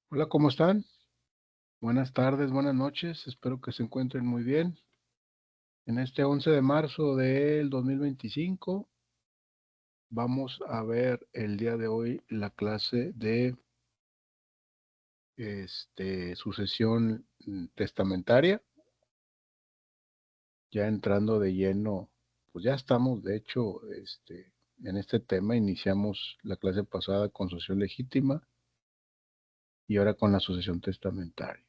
Hola, ¿cómo están? Buenas tardes, buenas noches. Espero que se encuentren muy bien. En este 11 de marzo del 2025 vamos a ver el día de hoy la clase de sucesión testamentaria. Ya entrando de lleno, pues ya estamos, de hecho, en este tema iniciamos la clase pasada con sucesión legítima y ahora con la sucesión testamentaria.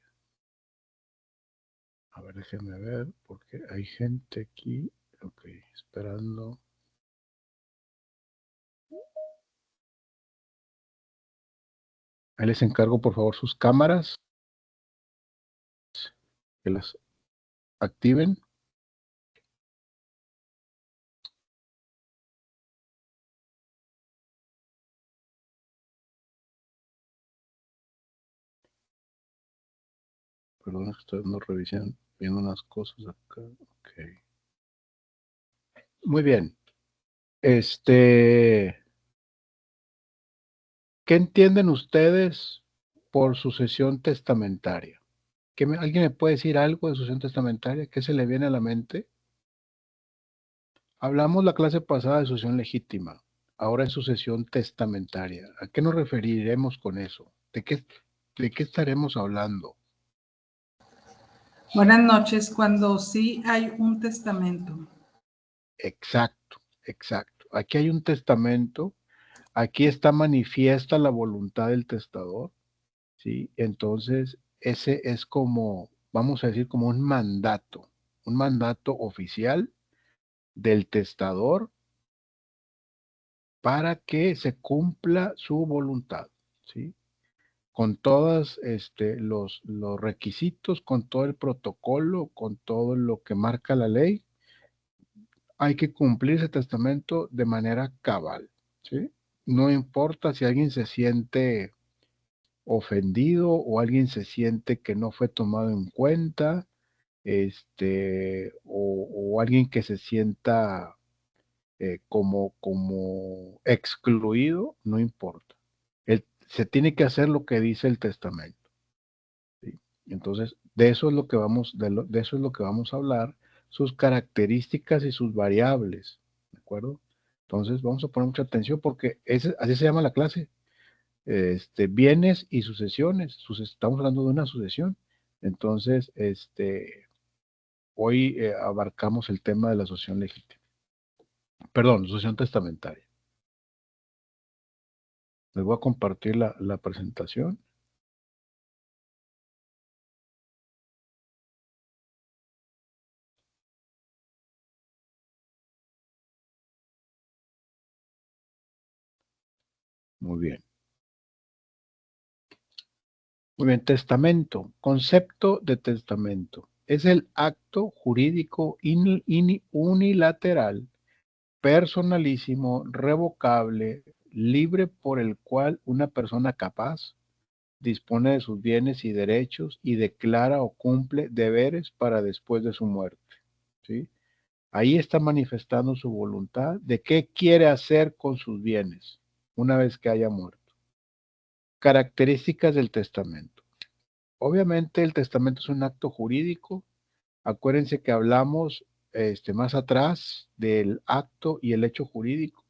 A ver, déjenme ver, porque hay gente aquí, ok, esperando. Ahí les encargo, por favor, sus cámaras, que las activen. Perdón, estoy viendo unas cosas acá. Ok. Muy bien. ¿Qué entienden ustedes por sucesión testamentaria? ¿Alguien me puede decir algo de sucesión testamentaria? ¿Qué se le viene a la mente? Hablamos la clase pasada de sucesión legítima. Ahora es sucesión testamentaria. ¿A qué nos referiremos con eso? ¿De qué estaremos hablando? Buenas noches, cuando sí hay un testamento. Exacto, exacto. Aquí hay un testamento, aquí está manifiesta la voluntad del testador, ¿sí? Entonces, ese es como, vamos a decir, como un mandato oficial del testador para que se cumpla su voluntad, ¿sí? Con todos los requisitos, con todo el protocolo, con todo lo que marca la ley, hay que cumplir ese testamento de manera cabal, ¿sí? No importa si alguien se siente ofendido o alguien se siente que no fue tomado en cuenta, o alguien que se sienta como excluido, no importa. Se tiene que hacer lo que dice el testamento, ¿sí? Entonces, de eso es lo que de eso es lo que vamos a hablar, sus características y sus variables, ¿de acuerdo? Entonces, vamos a poner mucha atención porque así se llama la clase, bienes y sucesiones. Estamos hablando de una sucesión. Entonces, hoy abarcamos el tema de la sucesión legítima. Perdón, sucesión testamentaria. Les voy a compartir la presentación. Muy bien. Muy bien, testamento. Concepto de testamento. Es el acto jurídico unilateral, personalísimo, revocable, libre por el cual una persona capaz dispone de sus bienes y derechos y declara o cumple deberes para después de su muerte, ¿sí? Ahí está manifestando su voluntad de qué quiere hacer con sus bienes una vez que haya muerto. Características del testamento. Obviamente el testamento es un acto jurídico. Acuérdense que hablamos más atrás del acto y el hecho jurídico.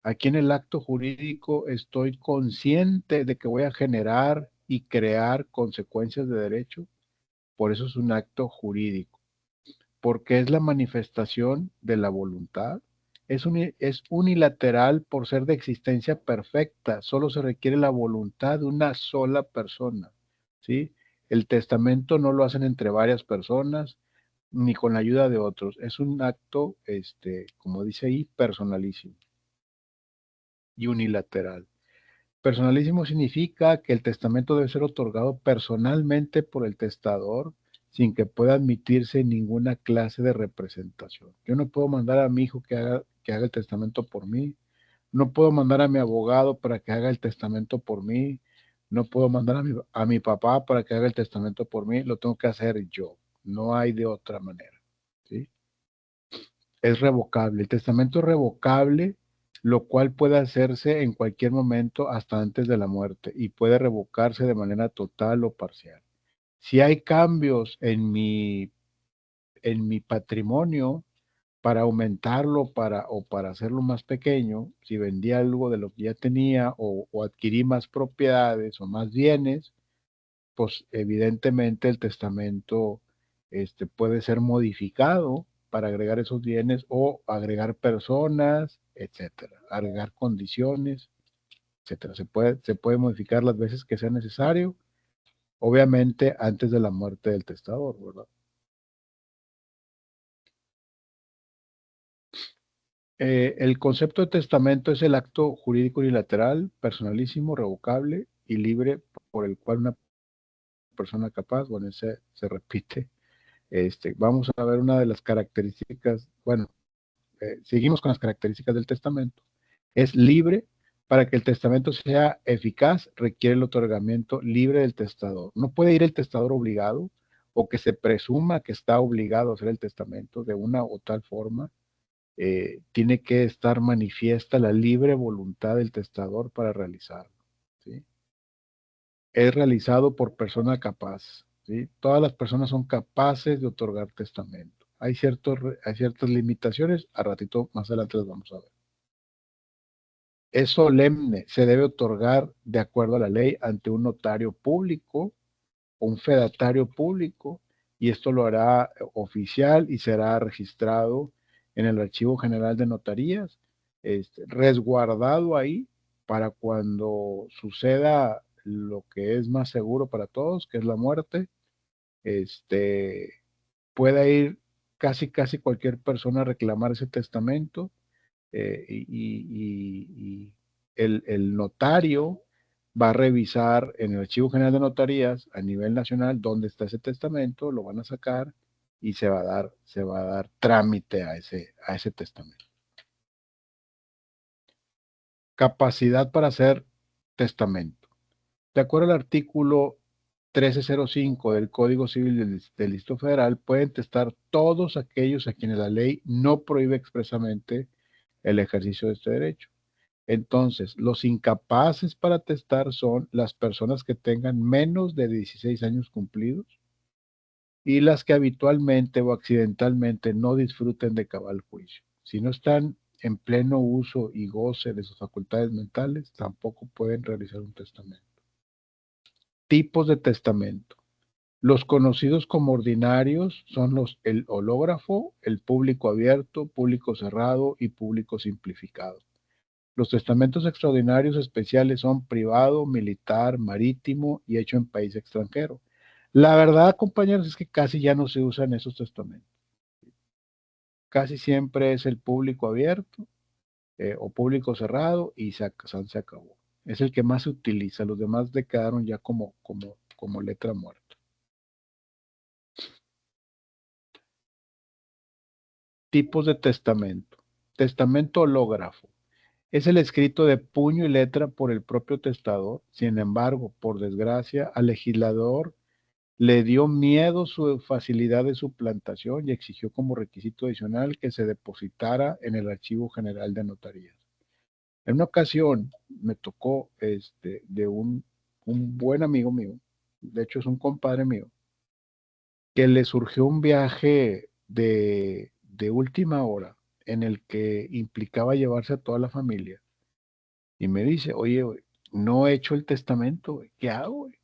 Aquí en el acto jurídico estoy consciente de que voy a generar y crear consecuencias de derecho. Por eso es un acto jurídico, porque es la manifestación de la voluntad. Es unilateral por ser de existencia perfecta. Solo se requiere la voluntad de una sola persona, ¿sí? El testamento no lo hacen entre varias personas ni con la ayuda de otros. Es un acto, como dice ahí, personalísimo y unilateral. Personalísimo significa que el testamento debe ser otorgado personalmente por el testador sin que pueda admitirse ninguna clase de representación. Yo no puedo mandar a mi hijo que haga el testamento por mí. No puedo mandar a mi abogado para que haga el testamento por mí. No puedo mandar a mi papá para que haga el testamento por mí. Lo tengo que hacer yo. No hay de otra manera, ¿sí? Es revocable. El testamento es revocable lo cual puede hacerse en cualquier momento hasta antes de la muerte y puede revocarse de manera total o parcial. Si hay cambios en mi patrimonio para aumentarlo o para hacerlo más pequeño, si vendí algo de lo que ya tenía o adquirí más propiedades o más bienes, pues evidentemente el testamento puede ser modificado para agregar esos bienes o agregar personas, etcétera, agregar condiciones, etcétera. Se puede modificar las veces que sea necesario, obviamente antes de la muerte del testador, ¿verdad? El concepto de testamento es el acto jurídico unilateral, personalísimo, revocable y libre por el cual una persona capaz, bueno, se repite. Vamos a ver una de las características, bueno, seguimos con las características del testamento. Es libre. Para que el testamento sea eficaz, requiere el otorgamiento libre del testador. No puede ir el testador obligado o que se presuma que está obligado a hacer el testamento de una o tal forma. Tiene que estar manifiesta la libre voluntad del testador para realizarlo, ¿sí? Es realizado por persona capaz, ¿sí? Todas las personas son capaces de otorgar testamento. Hay ciertas limitaciones, a ratito más adelante las vamos a ver. Es solemne, se debe otorgar de acuerdo a la ley ante un notario público o un fedatario público, y esto lo hará oficial y será registrado en el Archivo General de Notarías, resguardado ahí para cuando suceda lo que es más seguro para todos, que es la muerte, pueda ir casi cualquier persona a reclamar ese testamento, y el notario va a revisar en el Archivo General de Notarías a nivel nacional dónde está ese testamento, lo van a sacar y se va a dar trámite a ese testamento. Capacidad para hacer testamento. De acuerdo al artículo 1305 del Código Civil del Distrito Federal, pueden testar todos aquellos a quienes la ley no prohíbe expresamente el ejercicio de este derecho. Entonces, los incapaces para testar son las personas que tengan menos de 16 años cumplidos y las que habitualmente o accidentalmente no disfruten de cabal juicio. Si no están en pleno uso y goce de sus facultades mentales, tampoco pueden realizar un testamento. Tipos de testamento. Los conocidos como ordinarios son el hológrafo, el público abierto, público cerrado y público simplificado. Los testamentos extraordinarios especiales son privado, militar, marítimo y hecho en país extranjero. La verdad, compañeros, es que casi ya no se usan esos testamentos. Casi siempre es el público abierto, o público cerrado y se acabó. Es el que más se utiliza. Los demás le quedaron ya como letra muerta. Tipos de testamento. Testamento hológrafo. Es el escrito de puño y letra por el propio testador. Sin embargo, por desgracia, al legislador le dio miedo su facilidad de suplantación y exigió como requisito adicional que se depositara en el Archivo General de Notarías. En una ocasión me tocó de un buen amigo mío, de hecho es un compadre mío, que le surgió un viaje de última hora en el que implicaba llevarse a toda la familia. Y me dice, oye, güey, no he hecho el testamento, güey, ¿qué hago, güey?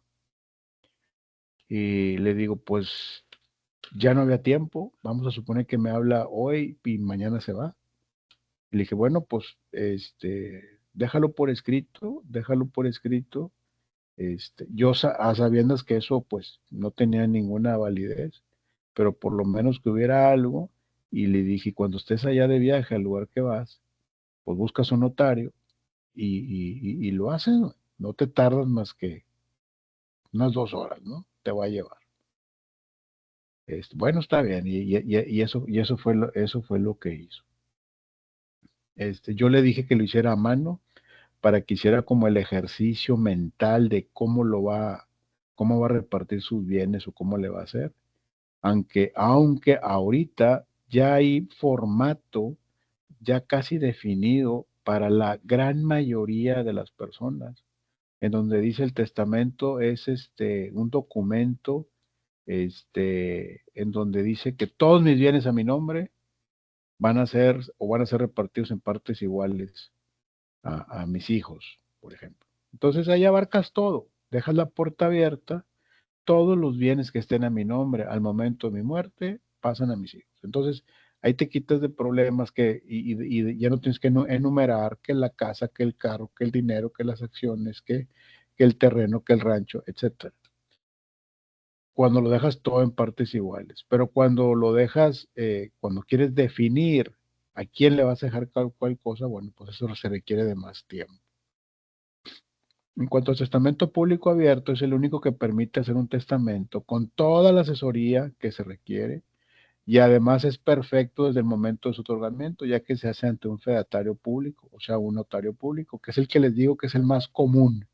Y le digo, pues ya no había tiempo, vamos a suponer que me habla hoy y mañana se va. Y le dije, bueno, pues déjalo por escrito. Yo a sabiendas que eso pues no tenía ninguna validez, pero por lo menos que hubiera algo. Y le dije, cuando estés allá de viaje al lugar que vas, pues buscas un notario y lo haces, ¿no? No te tardas más que unas 2 horas, ¿no? Te va a llevar. Bueno, está bien, eso fue lo que hizo. Yo le dije que lo hiciera a mano para que hiciera como el ejercicio mental de cómo va a repartir sus bienes o cómo le va a hacer. Aunque ahorita ya hay formato ya casi definido para la gran mayoría de las personas, en donde dice el testamento es un documento en donde dice que todos mis bienes a mi nombre van a ser repartidos en partes iguales a mis hijos, por ejemplo. Entonces ahí abarcas todo, dejas la puerta abierta, todos los bienes que estén a mi nombre al momento de mi muerte pasan a mis hijos. Entonces ahí te quitas de problemas y ya no tienes que enumerar que la casa, que el carro, que el dinero, que las acciones, que el terreno, que el rancho, etcétera. Cuando lo dejas todo en partes iguales. Pero cuando lo dejas, cuando quieres definir a quién le vas a dejar cual cosa, bueno, pues eso se requiere de más tiempo. En cuanto al testamento público abierto, es el único que permite hacer un testamento con toda la asesoría que se requiere y además es perfecto desde el momento de su otorgamiento, ya que se hace ante un fedatario público, o sea, un notario público, que es el que les digo que es el más común.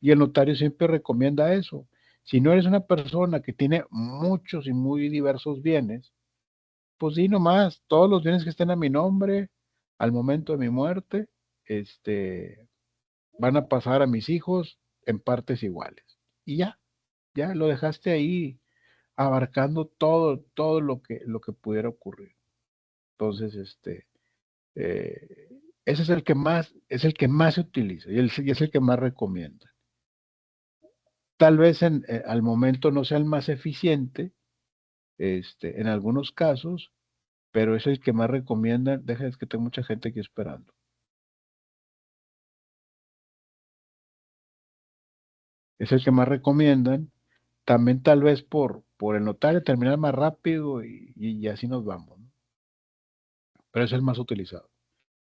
Y el notario siempre recomienda eso. Si no eres una persona que tiene muchos y muy diversos bienes, pues di nomás, todos los bienes que estén a mi nombre al momento de mi muerte, van a pasar a mis hijos en partes iguales. Y ya lo dejaste ahí abarcando todo lo que pudiera ocurrir. Entonces, ese es el que más se utiliza y es el que más recomienda. Tal vez al momento no sea el más eficiente, en algunos casos, pero es el que más recomiendan. Deja, es que tengo mucha gente aquí esperando. Es el que más recomiendan. También tal vez por el notario terminar más rápido y así nos vamos, ¿no? Pero es el más utilizado.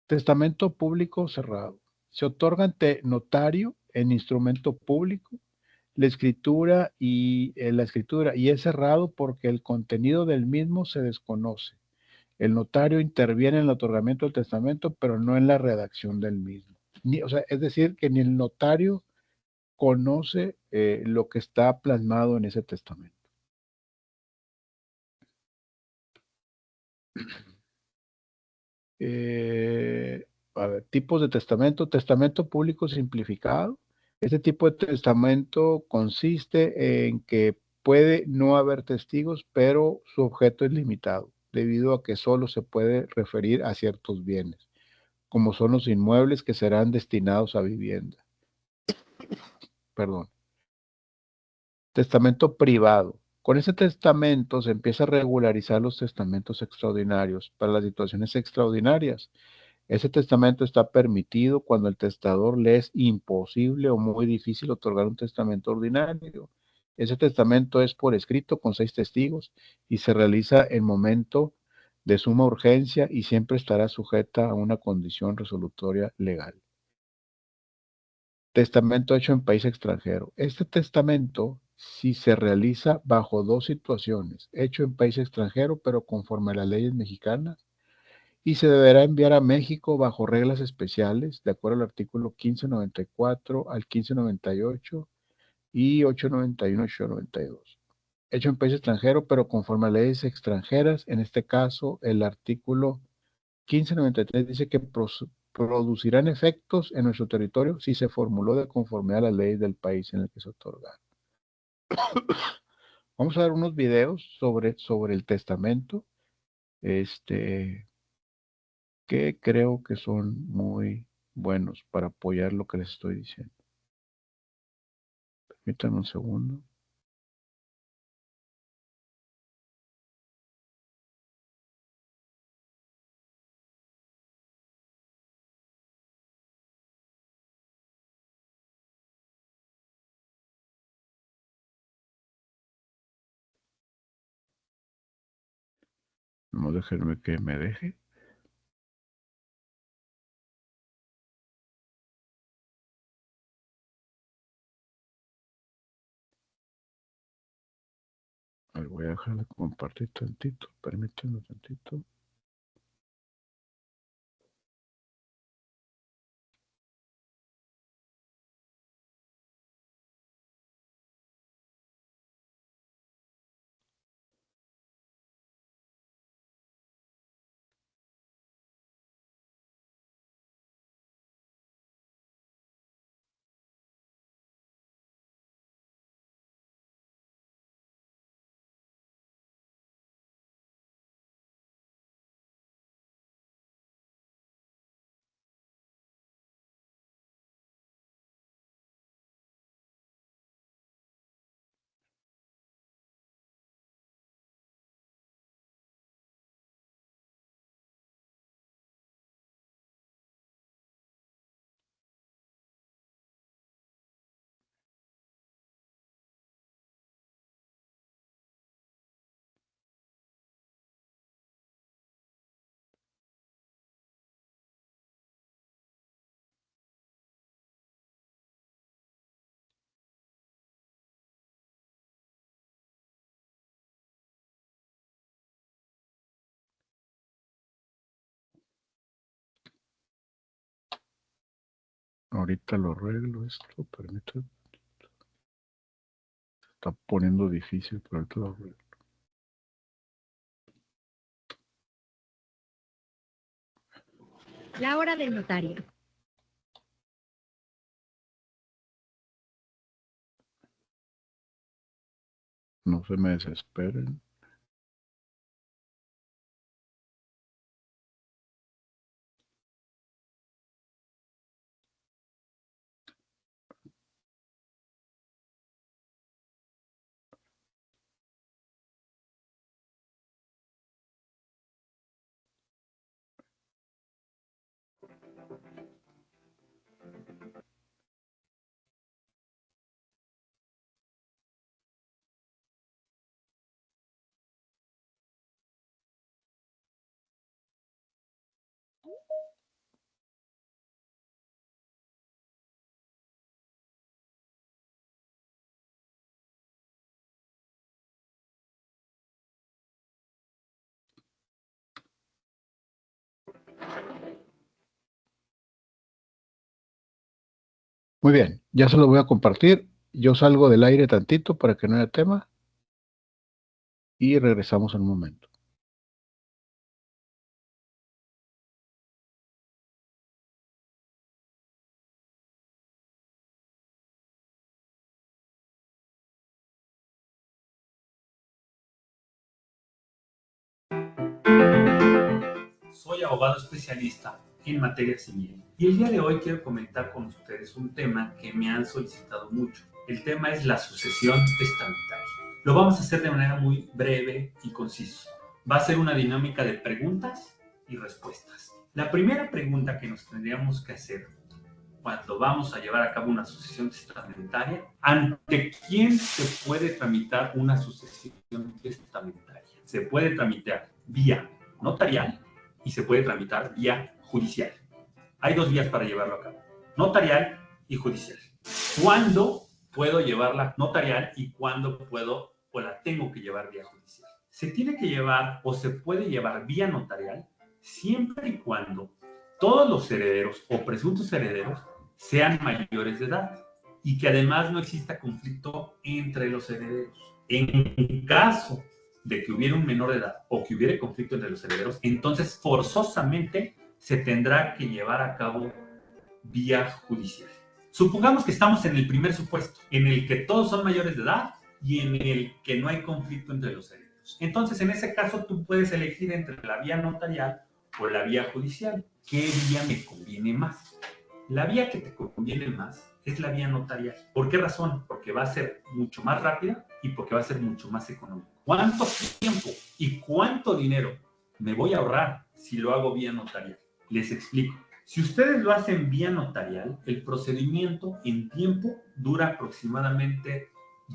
Testamento público cerrado. Se otorga ante notario en instrumento público la escritura y es cerrado porque el contenido del mismo se desconoce. El notario interviene en el otorgamiento del testamento, pero no en la redacción del mismo. O sea, es decir, que ni el notario conoce lo que está plasmado en ese testamento. Eh, a ver, tipos de testamento. Testamento público simplificado. Este tipo de testamento consiste en que puede no haber testigos, pero su objeto es limitado, debido a que solo se puede referir a ciertos bienes, como son los inmuebles que serán destinados a vivienda. Perdón. Testamento privado. Con ese testamento se empieza a regularizar los testamentos extraordinarios para las situaciones extraordinarias. Ese testamento está permitido cuando el testador le es imposible o muy difícil otorgar un testamento ordinario. Ese testamento es por escrito con 6 testigos y se realiza en momento de suma urgencia y siempre estará sujeta a una condición resolutoria legal. Testamento hecho en país extranjero. Este testamento, si se realiza bajo dos situaciones, hecho en país extranjero, pero conforme a las leyes mexicanas, y se deberá enviar a México bajo reglas especiales, de acuerdo al artículo 1594 al 1598 y 891 y 892. Hecho en país extranjero, pero conforme a leyes extranjeras, en este caso, el artículo 1593 dice que producirán efectos en nuestro territorio si se formuló de conformidad a las leyes del país en el que se otorga. Vamos a ver unos videos sobre el testamento, que creo que son muy buenos para apoyar lo que les estoy diciendo. Permítanme un segundo. No, déjenme que me deje. A ver, voy a dejar de compartir tantito. Permítanme un tantito. Ahorita lo arreglo esto, permítame. Está poniendo difícil, pero ahorita lo arreglo. La hora del notario. No se me desesperen. Muy bien, ya se lo voy a compartir. Yo salgo del aire tantito para que no haya tema. Y regresamos en un momento. Soy abogado especialista en materia civil y el día de hoy quiero comentar con ustedes un tema que me han solicitado mucho. El tema es la sucesión testamentaria. Lo vamos a hacer de manera muy breve y concisa. Va a ser una dinámica de preguntas y respuestas. La primera pregunta que nos tendríamos que hacer cuando vamos a llevar a cabo una sucesión testamentaria, ¿ante quién se puede tramitar una sucesión testamentaria? Se puede tramitar vía notarial y se puede tramitar vía judicial. Hay dos vías para llevarlo a cabo, notarial y judicial. ¿Cuándo puedo llevarla notarial y cuándo puedo o la tengo que llevar vía judicial? Se tiene que llevar o se puede llevar vía notarial siempre y cuando todos los herederos o presuntos herederos sean mayores de edad y que además no exista conflicto entre los herederos. En caso de que hubiera un menor de edad o que hubiera conflicto entre los herederos, entonces forzosamente se tendrá que llevar a cabo vía judicial. Supongamos que estamos en el primer supuesto, en el que todos son mayores de edad y en el que no hay conflicto entre los herederos. Entonces, en ese caso, tú puedes elegir entre la vía notarial o la vía judicial. ¿Qué vía me conviene más? La vía que te conviene más es la vía notarial. ¿Por qué razón? Porque va a ser mucho más rápida y porque va a ser mucho más económico. ¿Cuánto tiempo y cuánto dinero me voy a ahorrar si lo hago vía notarial? Les explico. Si ustedes lo hacen vía notarial, el procedimiento en tiempo dura aproximadamente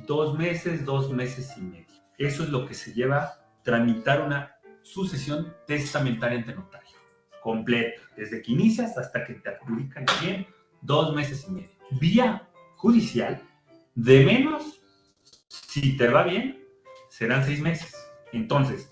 2 meses, 2 meses y medio. Eso es lo que se lleva tramitar una sucesión testamentaria ante notario. Completa, desde que inicias hasta que te adjudican bien, 2 meses y medio. Vía judicial, de menos, si te va bien, serán 6 meses. Entonces,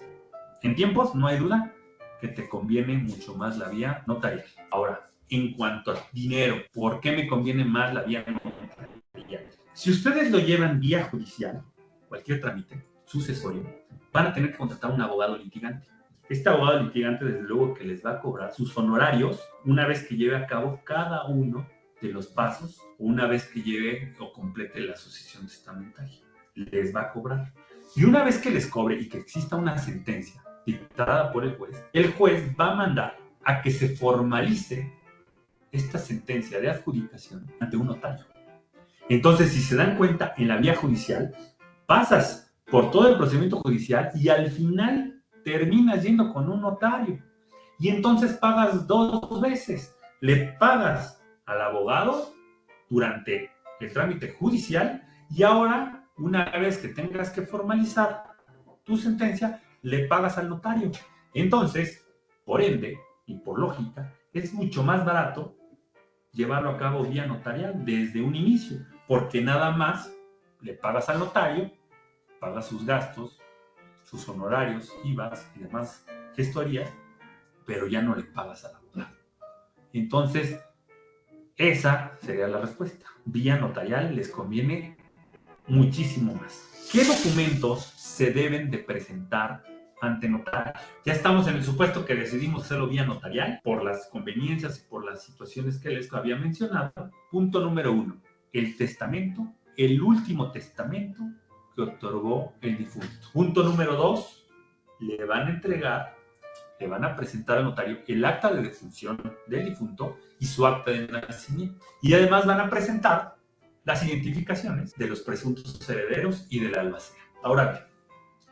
en tiempos, no hay duda que te conviene mucho más la vía notarial. Ahora, en cuanto a dinero, ¿por qué me conviene más la vía notarial? Si ustedes lo llevan vía judicial, cualquier trámite sucesorio, van a tener que contratar a un abogado litigante. Este abogado litigante, desde luego, que les va a cobrar sus honorarios una vez que lleve a cabo cada uno de los pasos, o una vez que lleve o complete la sucesión testamentaria. Les va a cobrar. Y una vez que les cobre y que exista una sentencia dictada por el juez va a mandar a que se formalice esta sentencia de adjudicación ante un notario. Entonces, si se dan cuenta, en la vía judicial, pasas por todo el procedimiento judicial y al final terminas yendo con un notario. Y entonces pagas 2 veces. Le pagas al abogado durante el trámite judicial y ahora, una vez que tengas que formalizar tu sentencia, le pagas al notario. Entonces, por ende y por lógica, es mucho más barato llevarlo a cabo vía notarial desde un inicio, porque nada más le pagas al notario, pagas sus gastos, sus honorarios, IVAs y demás gestorías, pero ya no le pagas al abogado. Entonces, Esa sería la respuesta. Vía notarial les conviene muchísimo más. ¿Qué documentos se deben de presentar ante notario? Ya estamos en el supuesto que decidimos hacerlo vía notarial por las conveniencias y por las situaciones que les había mencionado. Punto número 1, el testamento, el último testamento que otorgó el difunto. Punto número 2, le van a entregar, le van a presentar al notario el acta de defunción del difunto y su acta de nacimiento. Y además van a presentar las identificaciones de los presuntos herederos y del albacea. Ahora bien,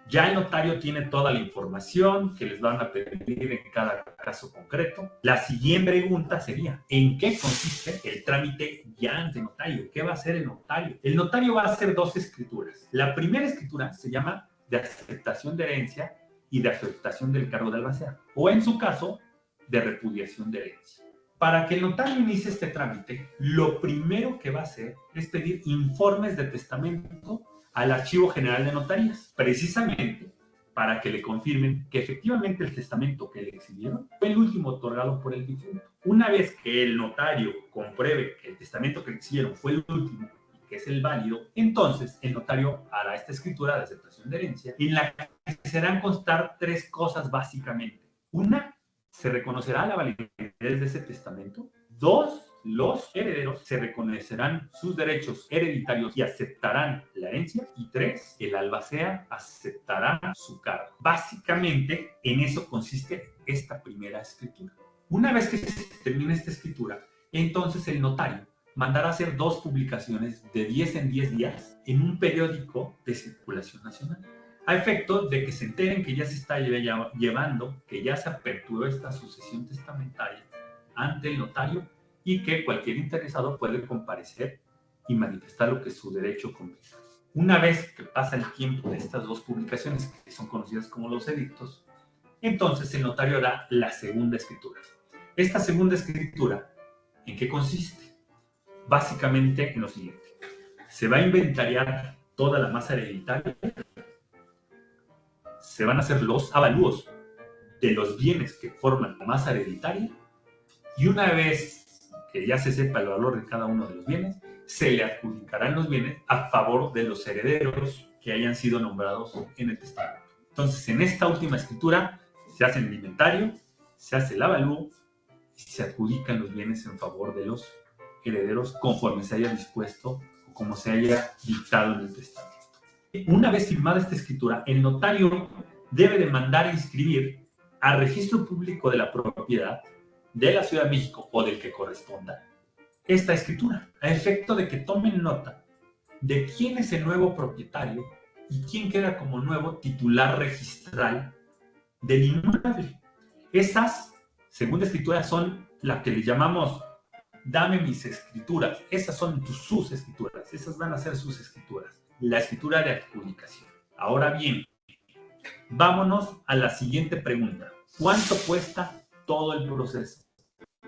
ya el notario tiene toda la información que les van a pedir en cada caso concreto. La siguiente pregunta sería, ¿en qué consiste el trámite ya ante notario? ¿Qué va a hacer el notario? El notario va a hacer 2 escrituras. La primera escritura se llama de aceptación de herencia y de aceptación del cargo de albacea, o en su caso, de repudiación de herencia. Para que el notario inicie este trámite, lo primero que va a hacer es pedir informes de testamento al Archivo General de Notarías, precisamente para que le confirmen que efectivamente el testamento que le exhibieron fue el último otorgado por el difunto. Una vez que el notario compruebe que el testamento que le exhibieron fue el último y que es el válido, entonces el notario hará esta escritura de aceptación de herencia en la que se harán constar 3 cosas básicamente. Una, se reconocerá la validez de ese testamento. 2, los herederos se reconocerán sus derechos hereditarios y aceptarán la herencia. Y 3, el albacea aceptará su cargo. Básicamente, en eso consiste esta primera escritura. Una vez que se termine esta escritura, entonces el notario mandará a hacer 2 publicaciones de 10 en 10 días en un periódico de circulación nacional, a efecto de que se enteren que ya se está llevando, que ya se aperturó esta sucesión testamentaria ante el notario y que cualquier interesado puede comparecer y manifestar lo que es su derecho completo. Una vez que pasa el tiempo de estas 2 publicaciones, que son conocidas como los edictos, entonces el notario hará la segunda escritura. Esta segunda escritura, ¿en qué consiste? Básicamente en lo siguiente. Se va a inventariar toda la masa hereditaria, se van a hacer los avalúos de los bienes que forman la masa hereditaria y una vez que ya se sepa el valor de cada uno de los bienes, se le adjudicarán los bienes a favor de los herederos que hayan sido nombrados en el testamento. Entonces, en esta última escritura se hace el inventario, se hace el avalúo y se adjudican los bienes en favor de los herederos conforme se haya dispuesto o como se haya dictado en el testamento. Una vez firmada esta escritura, el notario debe de mandar a inscribir al registro público de la propiedad de la Ciudad de México o del que corresponda esta escritura, a efecto de que tomen nota de quién es el nuevo propietario y quién queda como nuevo titular registral del inmueble. Estas segunda escrituras son las que le llamamos dame mis escrituras. Esas son sus escrituras, esas van a ser sus escrituras. La escritura de adjudicación. Ahora bien, vámonos a la siguiente pregunta. ¿Cuánto cuesta todo el proceso?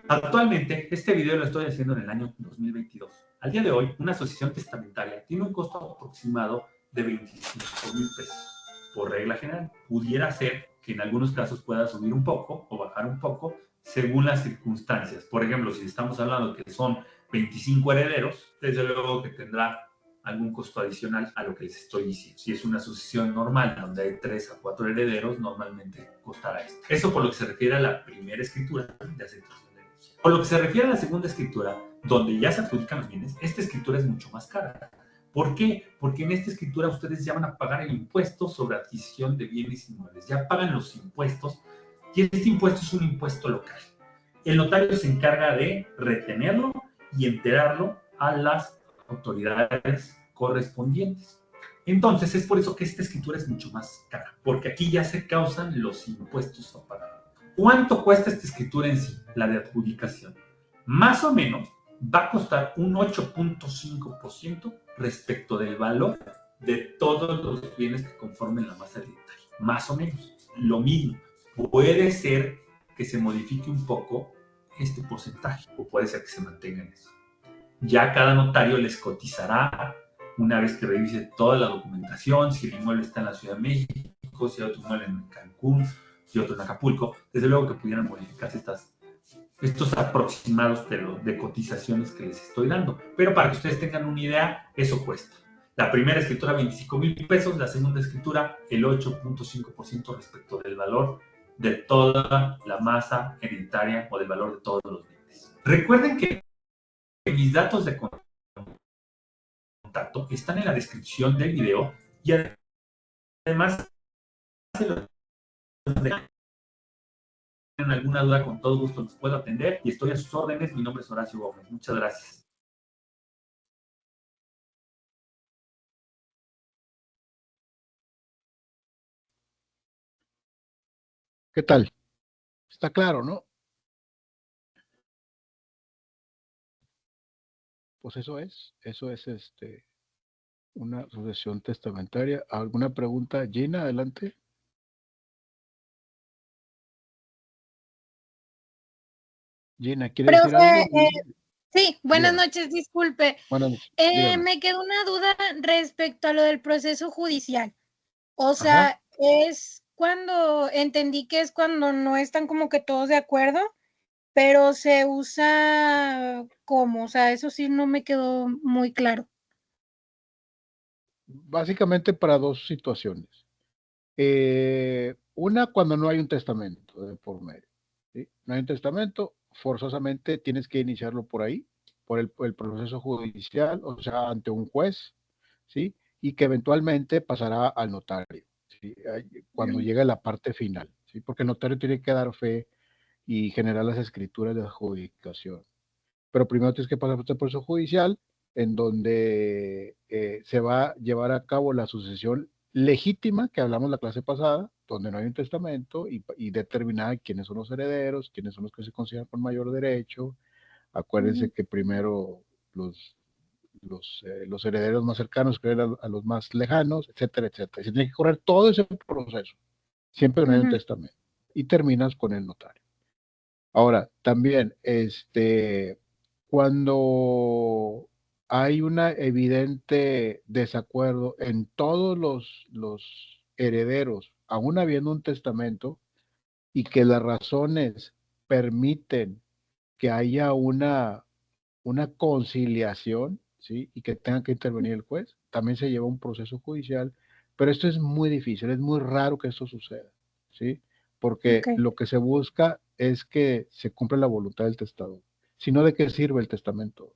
Actualmente, este video lo estoy haciendo en el año 2022. Al día de hoy, una asociación testamentaria tiene un costo aproximado de 25,000 pesos. Por regla general, pudiera ser que en algunos casos pueda subir un poco o bajar un poco según las circunstancias. Por ejemplo, si estamos hablando que son 25 herederos, desde luego que tendrá algún costo adicional a lo que les estoy diciendo. Si es una sucesión normal donde hay 3 a 4 herederos, normalmente costará esto. Eso por lo que se refiere a la primera escritura de aceptación de herencia. Por lo que se refiere a la segunda escritura, donde ya se adjudican los bienes, esta escritura es mucho más cara. ¿Por qué? Porque en esta escritura ustedes ya van a pagar el impuesto sobre adquisición de bienes inmuebles. Ya pagan los impuestos y este impuesto es un impuesto local. El notario se encarga de retenerlo y enterarlo a las autoridades correspondientes. Entonces, es por eso que esta escritura es mucho más cara, porque aquí ya se causan los impuestos a pagar. ¿Cuánto cuesta esta escritura en sí, la de adjudicación? Más o menos va a costar un 8.5% respecto del valor de todos los bienes que conformen la masa hereditaria. Más o menos, lo mismo. Puede ser que se modifique un poco este porcentaje, o puede ser que se mantenga en eso. Ya cada notario les cotizará una vez que revise toda la documentación, si el inmueble está en la Ciudad de México, si hay otro inmueble en Cancún, si otro en Acapulco. Desde luego que pudieran modificarse estos aproximados de cotizaciones que les estoy dando. Pero para que ustedes tengan una idea, eso cuesta. La primera escritura 25,000 pesos, la segunda escritura el 8.5% respecto del valor de toda la masa hereditaria o del valor de todos los bienes. Recuerden que mis datos de contacto están en la descripción del video y además si tienen alguna duda, con todo gusto los puedo atender y estoy a sus órdenes. Mi nombre es Horacio Gómez. Muchas gracias. ¿Qué tal? Está claro, ¿no? Pues eso es una sucesión testamentaria. ¿Alguna pregunta, Gina? Adelante. Gina, ¿quiere decir Profe, algo? sí, buenas Dígame. noches, disculpe. Buenas noches, dígame. Me quedó una duda respecto a lo del proceso judicial. O Ajá. sea, es cuando entendí que es cuando no están como que todos de acuerdo, pero se usa ¿cómo? O sea, eso sí no me quedó muy claro. Básicamente para dos situaciones. Una, cuando no hay un testamento de por medio, ¿sí? No hay un testamento, forzosamente tienes que iniciarlo por ahí, por el proceso judicial, o sea, ante un juez, ¿sí? Y que eventualmente pasará al notario, ¿sí? Cuando llegue la parte final, ¿sí? Porque el notario tiene que dar fe y generar las escrituras de adjudicación. Pero primero tienes que pasar por este proceso judicial en donde se va a llevar a cabo la sucesión legítima que hablamos la clase pasada, donde no hay un testamento y determinar quiénes son los herederos, quiénes son los que se consideran con mayor derecho. Acuérdense que primero los herederos más cercanos que a los más lejanos, etcétera, etcétera. Y se tiene que correr todo ese proceso, siempre que no hay un testamento. Y terminas con el notario. Ahora, también, cuando hay una evidente desacuerdo en todos los herederos, aún habiendo un testamento, y que las razones permiten que haya una conciliación, ¿sí? Y que tenga que intervenir el juez, también se lleva un proceso judicial, pero esto es muy difícil, es muy raro que esto suceda, ¿sí? Porque Ok. lo que se busca es que se cumpla la voluntad del testador, si no, ¿de qué sirve el testamento?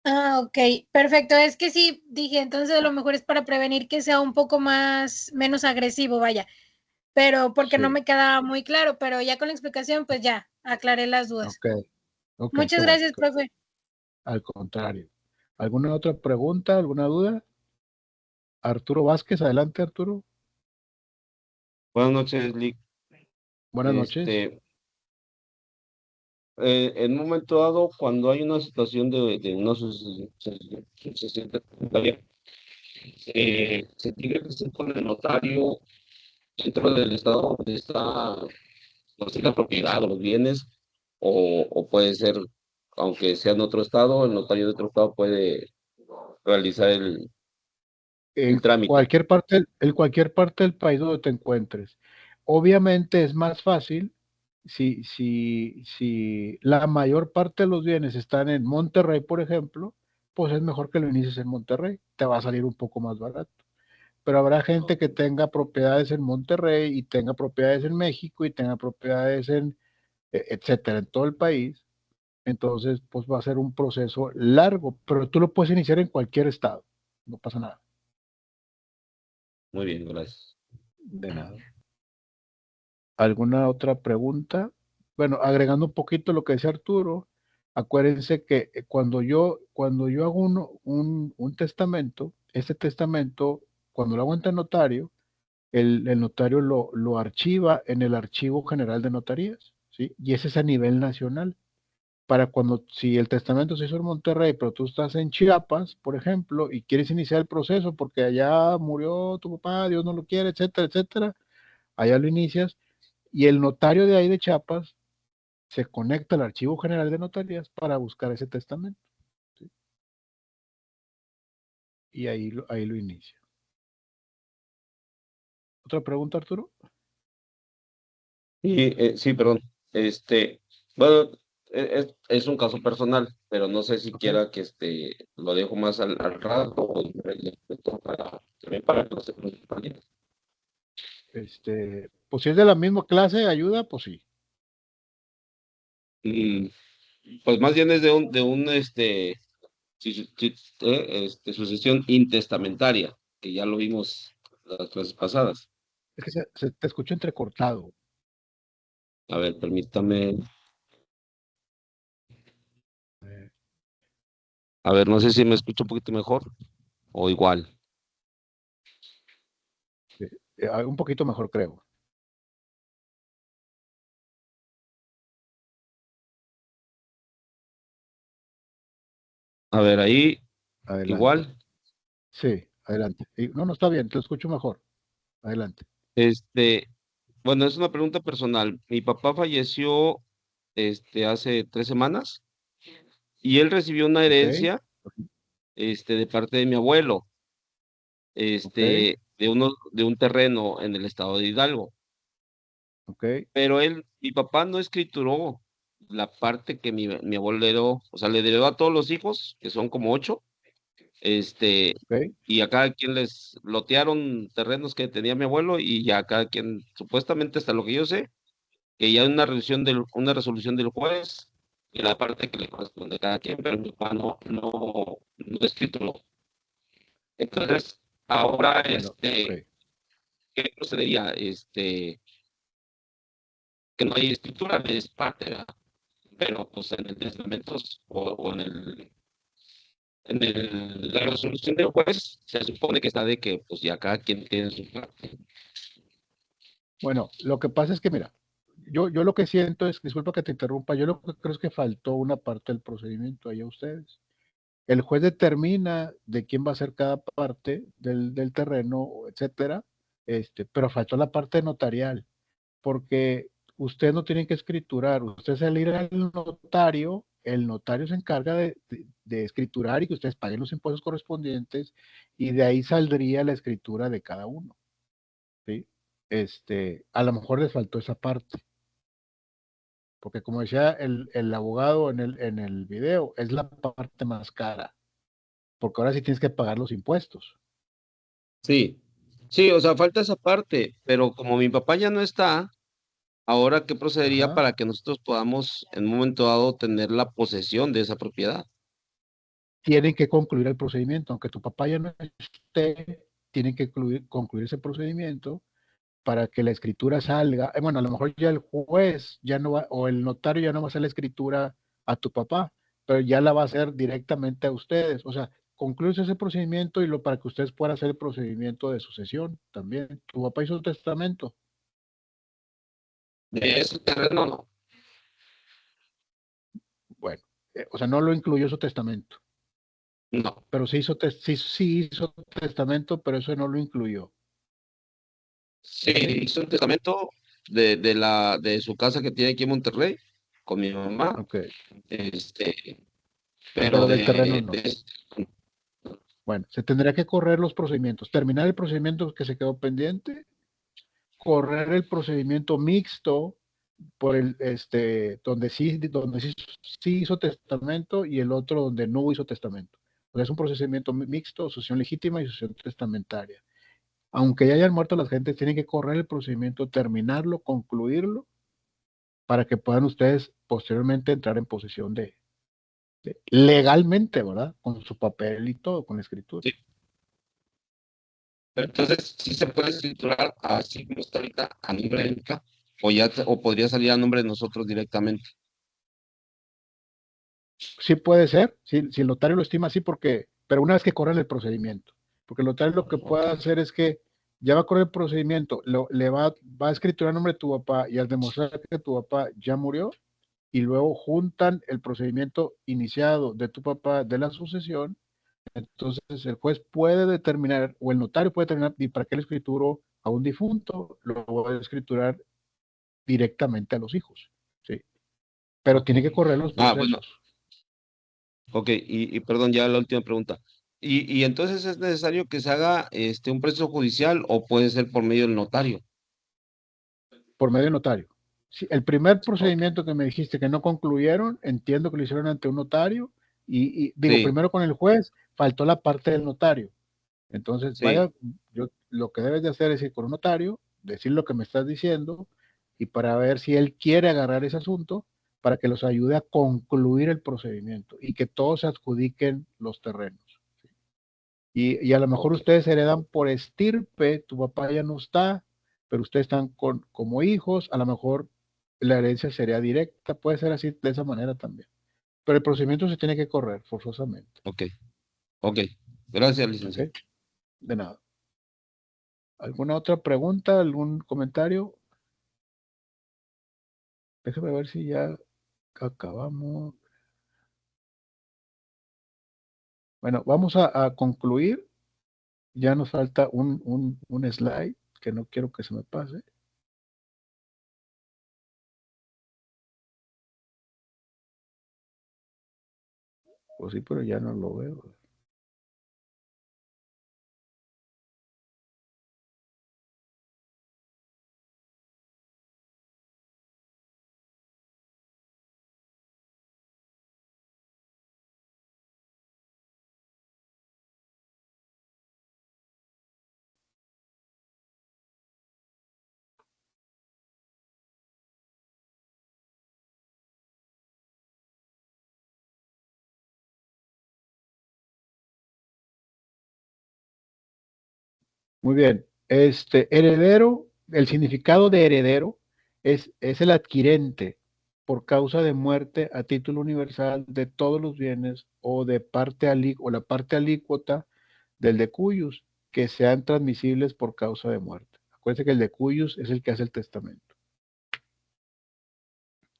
Ah, ok, perfecto. Es que sí, dije, entonces a lo mejor es para prevenir que sea un poco menos agresivo, vaya, pero porque no Sí, me quedaba muy claro, pero ya con la explicación, pues ya, aclaré las dudas. ok, ok, qué Muchas bueno, gracias, qué bueno. profe. Al contrario. ¿Alguna otra pregunta, alguna duda? Arturo Vázquez, adelante, Arturo. Buenas noches, Lick. Buenas noches. En un momento dado, cuando hay una situación de una sucesión testamentaria, se tiene que hacer con el notario dentro del estado donde está, no sé, la propiedad o los bienes, o puede ser, aunque sea en otro estado, el notario de otro estado puede realizar el trámite. En cualquier parte del país donde te encuentres. Obviamente es más fácil si la mayor parte de los bienes están en Monterrey, por ejemplo, pues es mejor que lo inicies en Monterrey, te va a salir un poco más barato. Pero habrá gente que tenga propiedades en Monterrey y tenga propiedades en México y tenga propiedades etcétera, en todo el país. Entonces, pues va a ser un proceso largo, pero tú lo puedes iniciar en cualquier estado, no pasa nada. Muy bien, gracias. De nada. ¿Alguna otra pregunta? Bueno, agregando un poquito lo que decía Arturo, acuérdense que cuando yo hago un testamento, ese testamento, cuando lo hago ante el notario, el notario lo archiva en el Archivo General de Notarías, ¿sí? Y ese es a nivel nacional. Para si el testamento se hizo en Monterrey, pero tú estás en Chiapas, por ejemplo, y quieres iniciar el proceso porque allá murió tu papá, Dios no lo quiere, etcétera, etcétera, allá lo inicias y el notario de ahí de Chiapas se conecta al Archivo General de Notarías para buscar ese testamento, ¿sí? Y ahí lo inicia. ¿Otra pregunta, Arturo? Sí, perdón. Bueno, es un caso personal, pero no sé si quiera que lo dejo más al rato o le cuento también para los compañeros. Pues si es de la misma clase de ayuda, pues sí. Mm, pues más bien es de un sucesión intestamentaria, que ya lo vimos las clases pasadas. Es que se te escucha entrecortado. A ver, permítame. Eh, A ver, no sé si me escucho un poquito mejor o igual. un poquito mejor, creo. A ver, ahí Adelante. igual. Sí, adelante. No, no está bien, te escucho mejor. Adelante. Bueno, es una pregunta personal. Mi papá falleció, hace 3 semanas y él recibió una Ok, herencia, de parte de mi abuelo, ok, de un terreno en el estado de Hidalgo. ok, Pero mi papá no escrituró la parte que mi abuelo le heredó, o sea, le heredó a todos los hijos, que son como 8, este, ok. y a cada quien les lotearon terrenos que tenía mi abuelo y ya cada quien, supuestamente hasta lo que yo sé, que ya hay una resolución del juez y la parte que le corresponde a cada quien, pero mi papá no escrituró. Entonces, ahora, Bueno, ok. ¿qué procedería? Que no hay escritura, es parte, ¿verdad? Pero pues en el testamento o la resolución del juez se supone que está de que pues ya cada quien tiene su parte. Bueno, lo que pasa es que, mira, yo lo que siento es, disculpa que te interrumpa, yo lo que creo es que faltó una parte del procedimiento ahí a ustedes. El juez determina de quién va a ser cada parte del terreno, etcétera, pero faltó la parte notarial, porque ustedes no tienen que escriturar, ustedes al ir al notario, el notario se encarga de escriturar y que ustedes paguen los impuestos correspondientes y de ahí saldría la escritura de cada uno, ¿sí? A lo mejor les faltó esa parte, porque como decía el abogado en el video, es la parte más cara, porque ahora sí tienes que pagar los impuestos. Sí, sí, o sea, falta esa parte, pero como mi papá ya no está, ahora qué procedería Ajá. para que nosotros podamos en un momento dado tener la posesión de esa propiedad. Tienen que concluir el procedimiento, aunque tu papá ya no esté, tienen que concluir ese procedimiento para que la escritura salga. Bueno, a lo mejor ya el juez ya no va, o el notario ya no va a hacer la escritura a tu papá, pero ya la va a hacer directamente a ustedes. O sea, concluye ese procedimiento y para que ustedes puedan hacer el procedimiento de sucesión también. Tu papá hizo un testamento. De ese terreno no. Bueno, o sea, no lo incluyó su testamento, No. pero sí hizo testamento, pero eso no lo incluyó. Sí, hizo un testamento de su casa que tiene aquí en Monterrey con mi mamá, Ok, este, pero pero del terreno no. de Bueno, se tendría que correr los procedimientos, terminar el procedimiento que se quedó pendiente, correr el procedimiento mixto por donde sí hizo testamento y el otro donde no hizo testamento. O sea, es un procedimiento mixto, sucesión legítima y sucesión testamentaria. Aunque ya hayan muerto las gentes, tienen que correr el procedimiento, terminarlo, concluirlo, para que puedan ustedes posteriormente entrar en posesión legalmente, ¿verdad? Con su papel y todo, con la escritura. sí. Pero entonces sí se puede escriturar así como está ahorita a nombre de mi papá, o podría salir a nombre de nosotros directamente. Sí puede ser, si el notario lo estima así, pero una vez que corran el procedimiento, porque el notario lo que puede Ok. hacer es que ya va a correr el procedimiento, le va a escriturar el nombre de tu papá y al demostrar que tu papá ya murió, y luego juntan el procedimiento iniciado de tu papá de la sucesión, entonces el juez puede determinar, o el notario puede determinar, y para qué el escrituro a un difunto, lo puede escriturar directamente a los hijos, ¿sí? Pero Ok. tiene que correr los Bueno, procesos. ok, y perdón, ya la última pregunta. ¿Y entonces es necesario que se haga un proceso judicial o puede ser por medio del notario? Por medio de notario. Sí, el primer procedimiento que me dijiste que no concluyeron, entiendo que lo hicieron ante un notario y digo, Sí, primero con el juez, faltó la parte del notario. Entonces, sí, vaya, yo lo que debes de hacer es ir con un notario, decir lo que me estás diciendo y para ver si él quiere agarrar ese asunto para que los ayude a concluir el procedimiento y que todos se adjudiquen los terrenos. Y a lo mejor ustedes heredan por estirpe, tu papá ya no está, pero ustedes están como hijos, a lo mejor la herencia sería directa, puede ser así de esa manera también. Pero el procedimiento se tiene que correr forzosamente. ok, ok. Gracias, ¿Ok? licenciado. De nada. ¿Alguna otra pregunta? ¿Algún comentario? Déjame ver si ya acabamos. Bueno, vamos a concluir. Ya nos falta un slide que no quiero que se me pase. Pues sí, pero ya no lo veo. Muy bien. Heredero, el significado de heredero es el adquirente por causa de muerte a título universal de todos los bienes o de o la parte alícuota del de cuyos que sean transmisibles por causa de muerte. Acuérdense que el de cuyos es el que hace el testamento.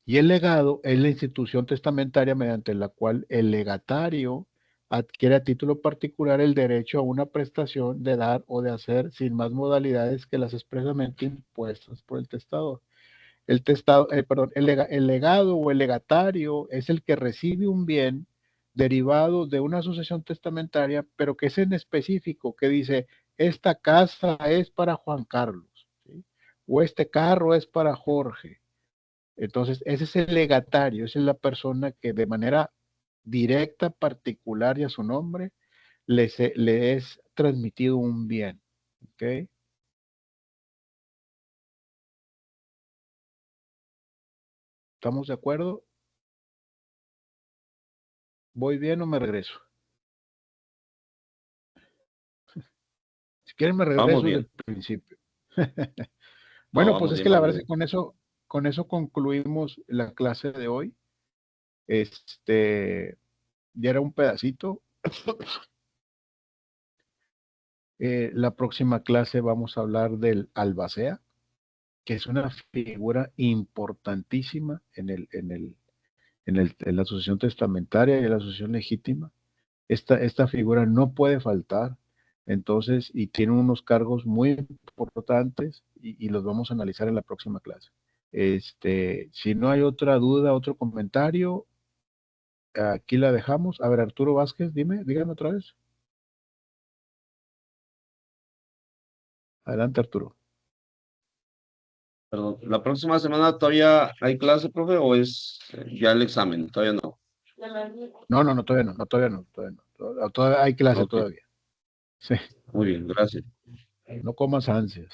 Y el legado es la institución testamentaria mediante la cual el legatario adquiere a título particular el derecho a una prestación de dar o de hacer sin más modalidades que las expresamente impuestas por el testador. El legado o el legatario es el que recibe un bien derivado de una sucesión testamentaria, pero que es en específico, que dice, esta casa es para Juan Carlos, ¿sí? O este carro es para Jorge. Entonces, ese es el legatario, esa es la persona que de manera directa, particular y a su nombre, le es transmitido un bien. ¿Ok? ¿Estamos de acuerdo? ¿Voy bien o me regreso? Si quieren me Vamos regreso desde el bien. principio. No, Bueno, pues vamos es bien, que la vamos verdad es bien. que con eso concluimos la clase de hoy. Ya era un pedacito. La próxima clase vamos a hablar del albacea, que es una figura importantísima en la sucesión testamentaria y en la sucesión legítima. Esta figura no puede faltar, entonces, y tiene unos cargos muy importantes y los vamos a analizar en la próxima clase. Si no hay otra duda, otro comentario, aquí la dejamos. A ver, Arturo Vázquez, dígame otra vez. Adelante, Arturo. Perdón, ¿la próxima semana todavía hay clase, profe, o es ya el examen? Todavía no. No, todavía no, todavía no. Todavía hay clase Ok, todavía. Sí, muy bien, gracias. no comas ansias.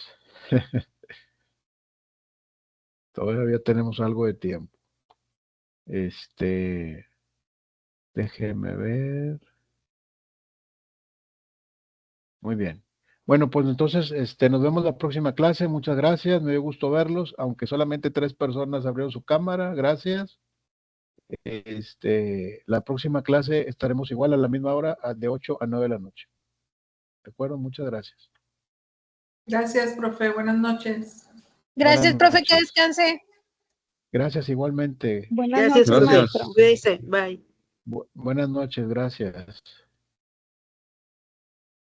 Todavía tenemos algo de tiempo. Déjeme ver. Muy bien. Bueno, pues entonces, nos vemos la próxima clase. Muchas gracias. Me dio gusto verlos, aunque solamente 3 personas abrieron su cámara. Gracias. La próxima clase estaremos igual a la misma hora, de 8 a 9 de la noche. ¿De acuerdo? Muchas gracias. Gracias, profe. Buenas noches. Buenas Gracias, profe, que noches. descanse. Gracias igualmente. Buenas Gracias, noches, profe. Gracias. maestro. Cuídese. Bye. Buenas noches. Gracias.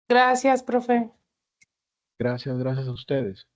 Gracias, profe. Gracias a ustedes.